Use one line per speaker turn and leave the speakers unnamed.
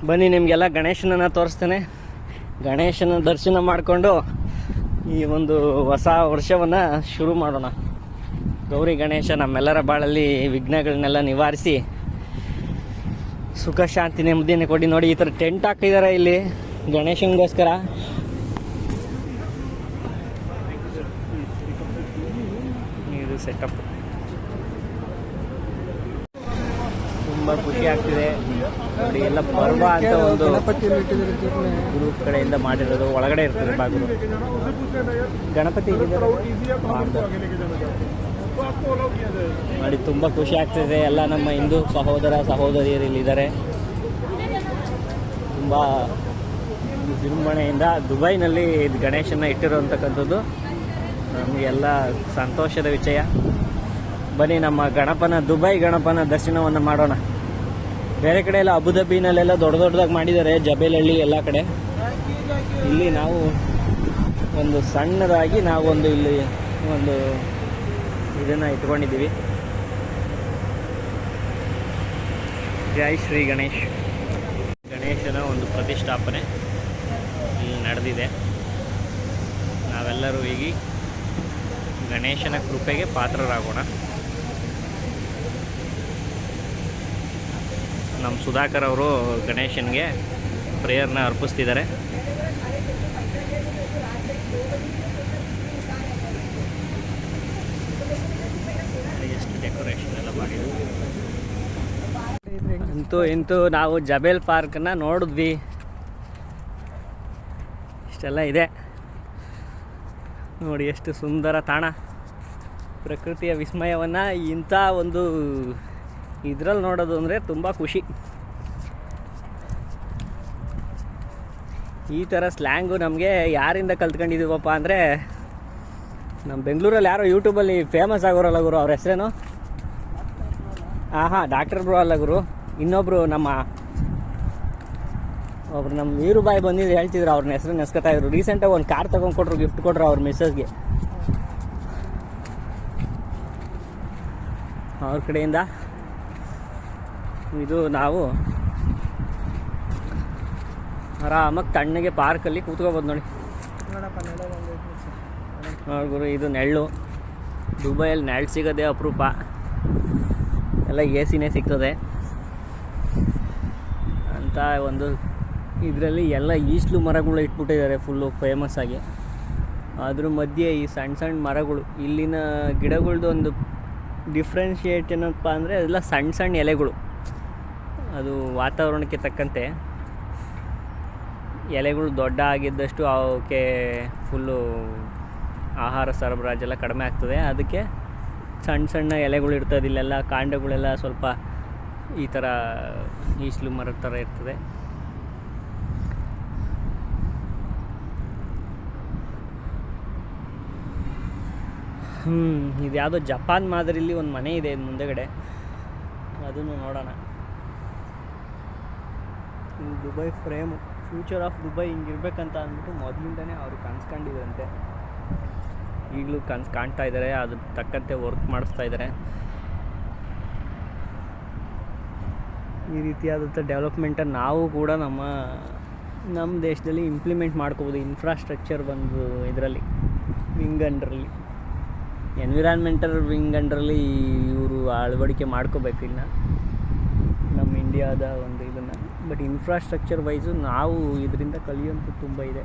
ಬನ್ನಿ ನಿಮಗೆಲ್ಲ ಗಣೇಶನನ್ನು ತೋರಿಸ್ತೇನೆ. ಗಣೇಶನ ದರ್ಶನ ಮಾಡಿಕೊಂಡು ಈ ಒಂದು ಹೊಸ ವರ್ಷವನ್ನು ಶುರು ಮಾಡೋಣ. ಗೌರಿ ಗಣೇಶ ನಮ್ಮೆಲ್ಲರ ಬಾಳಲ್ಲಿ ವಿಘ್ನಗಳನ್ನೆಲ್ಲ ನಿವಾರಿಸಿ ಸುಖ ಶಾಂತಿ ನೆಮ್ಮದಿಯನ್ನು ಕೊಡಿ. ನೋಡಿ, ಈ ಥರ ಟೆಂಟ್ ಹಾಕಿದ್ದಾರೆ ಇಲ್ಲಿ ಗಣೇಶನಿಗೋಸ್ಕರ. ಇದು ಸೆಟಪ್ ತುಂಬ ಖುಷಿ ಆಗ್ತಿದೆ ನೋಡಿ. ಎಲ್ಲ ಪರ್ವ ಅಂತ ಒಂದು ಗ್ರೂಪ್ ಕಡೆಯಿಂದ ಮಾಡಿರೋದು. ಒಳಗಡೆ ಇರ್ತದೆ ಬಾಗಿಲು. ಗಣಪತಿ ನೋಡಿ, ತುಂಬ ಖುಷಿ ಆಗ್ತಿದೆ. ಎಲ್ಲ ನಮ್ಮ ಹಿಂದೂ ಸಹೋದರ ಸಹೋದರಿಯರು ಇಲ್ಲಿದ್ದಾರೆ. ತುಂಬ ವಿಜೃಂಭಣೆಯಿಂದ ದುಬೈನಲ್ಲಿ ಗಣೇಶನ ಇಟ್ಟಿರುವಂತಕ್ಕಂಥದ್ದು ನಮಗೆಲ್ಲ ಸಂತೋಷದ ವಿಷಯ. ಬನ್ನಿ ನಮ್ಮ ದುಬೈ ಗಣಪನ ದರ್ಶನವನ್ನು ಮಾಡೋಣ. ಬೇರೆ ಕಡೆ ಎಲ್ಲ ಅಬುಧಾಬಿನಲ್ಲೆಲ್ಲ ದೊಡ್ಡ ದೊಡ್ಡದಾಗಿ ಮಾಡಿದ್ದಾರೆ, ಜಬೇಲಹಳ್ಳಿ ಎಲ್ಲ ಕಡೆ. ಇಲ್ಲಿ ನಾವು ಒಂದು ಸಣ್ಣದಾಗಿ ನಾವೊಂದು ಇಲ್ಲಿ ಒಂದು ಇದನ್ನು ಇಟ್ಕೊಂಡಿದ್ದೀವಿ. ಜೈ ಶ್ರೀ ಗಣೇಶ್. ಗಣೇಶನ ಒಂದು ಪ್ರತಿಷ್ಠಾಪನೆ ಇಲ್ಲಿ ನಡೆದಿದೆ. ನಾವೆಲ್ಲರೂ ಈಗ ಗಣೇಶನ ಕೃಪೆಗೆ ಪಾತ್ರರಾಗೋಣ. ನಮ್ಮ ಸುಧಾಕರ್ ಅವರು ಗಣೇಶನಿಗೆ ಪ್ರೇಯರ್ನ ಅರ್ಪಿಸ್ತಿದ್ದಾರೆ. ಎಷ್ಟು ಡೆಕೋರೇಷನ್ ಎಲ್ಲ ಮಾಡಿದ್ರು. ಇಂತೂ ನಾವು ಜಬೇಲ್ ಪಾರ್ಕನ್ನು ನೋಡಿದ್ವಿ. ಇಷ್ಟೆಲ್ಲ ಇದೆ ನೋಡಿ. ಎಷ್ಟು ಸುಂದರ ತಾಣ. ಪ್ರಕೃತಿಯ ವಿಸ್ಮಯವನ್ನು ಇಂಥ ಒಂದು ಇದರಲ್ಲಿ ನೋಡೋದು ಅಂದರೆ ತುಂಬ ಖುಷಿ. ಈ ಥರ ಸ್ಲ್ಯಾಂಗು ನಮಗೆ ಯಾರಿಂದ ಕಲ್ತ್ಕೊಂಡಿದ್ದೀವಪ್ಪ ಅಂದರೆ, ನಮ್ಮ ಬೆಂಗಳೂರಲ್ಲಿ ಯಾರೋ ಯೂಟ್ಯೂಬಲ್ಲಿ ಫೇಮಸ್ ಆಗೋರಲ್ಲ ಗುರು, ಅವ್ರ ಹೆಸರೇನು? ಡಾಕ್ಟರ್ ಬ್ರೋ ಅಲ್ಲ ಗುರು, ಇನ್ನೊಬ್ಬರು ನಮ್ಮ ವೀರುಬಾಯಿ ಬಂದಿದ್ದು ಹೇಳ್ತಿದ್ರು. ಅವ್ರನ್ನ ಹೆಸರು ನೆಸ್ಕೊತಾ ಇದ್ರು. ರೀಸೆಂಟಾಗಿ ಒಂದು ಕಾರ್ ತೊಗೊಂಡು ಕೊಟ್ಟರು, ಗಿಫ್ಟ್ ಕೊಟ್ಟರು ಅವ್ರ ಮಿಸ್ಸಸ್ಗೆ. ಅವ್ರ ಕಡೆಯಿಂದ ಇದು ನಾವು ಆರಾಮಾಗಿ ತಣ್ಣಗೆ ಪಾರ್ಕಲ್ಲಿ ಕೂತ್ಕೋಬೋದು ನೋಡಿ. ಗುರು, ಇದು ನೆರಳು. ದುಬೈಯಲ್ಲಿ ನೆರಳು ಸಿಗೋದೇ ಅಪರೂಪ. ಎಲ್ಲ ಸಿನೇ ಸಿಗ್ತದೆ ಅಂತ ಒಂದು ಇದರಲ್ಲಿ ಎಲ್ಲ ಈಸ್ಲು ಮರಗಳು ಇಟ್ಬಿಟ್ಟಿದ್ದಾರೆ ಫುಲ್ಲು ಫೇಮಸ್ ಆಗಿ. ಅದ್ರ ಮಧ್ಯೆ ಈ ಸಣ್ಣ ಸಣ್ಣ ಮರಗಳು. ಇಲ್ಲಿನ ಗಿಡಗಳ್ದು ಒಂದು ಡಿಫ್ರೆನ್ಷಿಯೇಟ್ ಏನಪ್ಪ ಅಂದರೆ ಅದೆಲ್ಲ ಸಣ್ಣ ಸಣ್ಣ ಎಲೆಗಳು. ಅದು ವಾತಾವರಣಕ್ಕೆ ತಕ್ಕಂತೆ ಎಲೆಗಳು ದೊಡ್ಡ ಆಗಿದ್ದಷ್ಟು ಅವಕ್ಕೆ ಫುಲ್ಲು ಆಹಾರ ಸರಬರಾಜೆಲ್ಲ ಕಡಿಮೆ ಆಗ್ತದೆ. ಅದಕ್ಕೆ ಸಣ್ಣ ಸಣ್ಣ ಎಲೆಗಳು ಇರ್ತದೆ. ಇಲ್ಲೆಲ್ಲ ಕಾಂಡಗಳೆಲ್ಲ ಸ್ವಲ್ಪ ಈ ಥರ ಈಸ್ಲು ಮರದ ಥರ ಇರ್ತದೆ. ಇದು ಯಾವುದೋ ಜಪಾನ್ ಮಾದರಿಲಿ ಒಂದು ಮನೆ ಇದೆ ಇದು ಮುಂದೆಗಡೆ, ಅದನ್ನು ನೋಡೋಣ. Dubai frame, future of Dubai ಹಿಂಗಿರ್ಬೇಕಂತ ಅಂದ್ಬಿಟ್ಟು ಮೊದಲಿಂದನೇ ಅವರು ಕನ್ಸ್ಕೊಂಡಿದ್ರಂತೆ. ಈಗಲೂ ಕಾಣ್ತಾ ಇದ್ದಾರೆ. ಅದ್ರ ತಕ್ಕಂತೆ ವರ್ಕ್ ಮಾಡಿಸ್ತಾ ಇದ್ದಾರೆ. ಈ ರೀತಿಯಾದಂಥ ಡೆವಲಪ್ಮೆಂಟನ್ನು ನಾವು ಕೂಡ ನಮ್ಮ ದೇಶದಲ್ಲಿ ಇಂಪ್ಲಿಮೆಂಟ್ ಮಾಡ್ಕೋಬೋದು. ಇನ್ಫ್ರಾಸ್ಟ್ರಕ್ಚರ್ ಬಂದು ಇದರಲ್ಲಿ ವಿಂಗ್ ಅಂಡರಲ್ಲಿ, ಎನ್ವಿರಾನ್ಮೆಂಟಲ್ ವಿಂಗ್ ಅಂಡರಲ್ಲಿ ಇವರು ಅಳವಡಿಕೆ ಮಾಡ್ಕೋಬೇಕು ಇನ್ನು ನಮ್ಮ ಇಂಡಿಯಾದ ಒಂದು ಇದನ್ನು. ಬಟ್ ಇನ್ಫ್ರಾಸ್ಟ್ರಕ್ಚರ್ ವೈಸು ನಾವು ಇದರಿಂದ ಕಲಿಯೋಂಥದ್ದು ತುಂಬ ಇದೆ.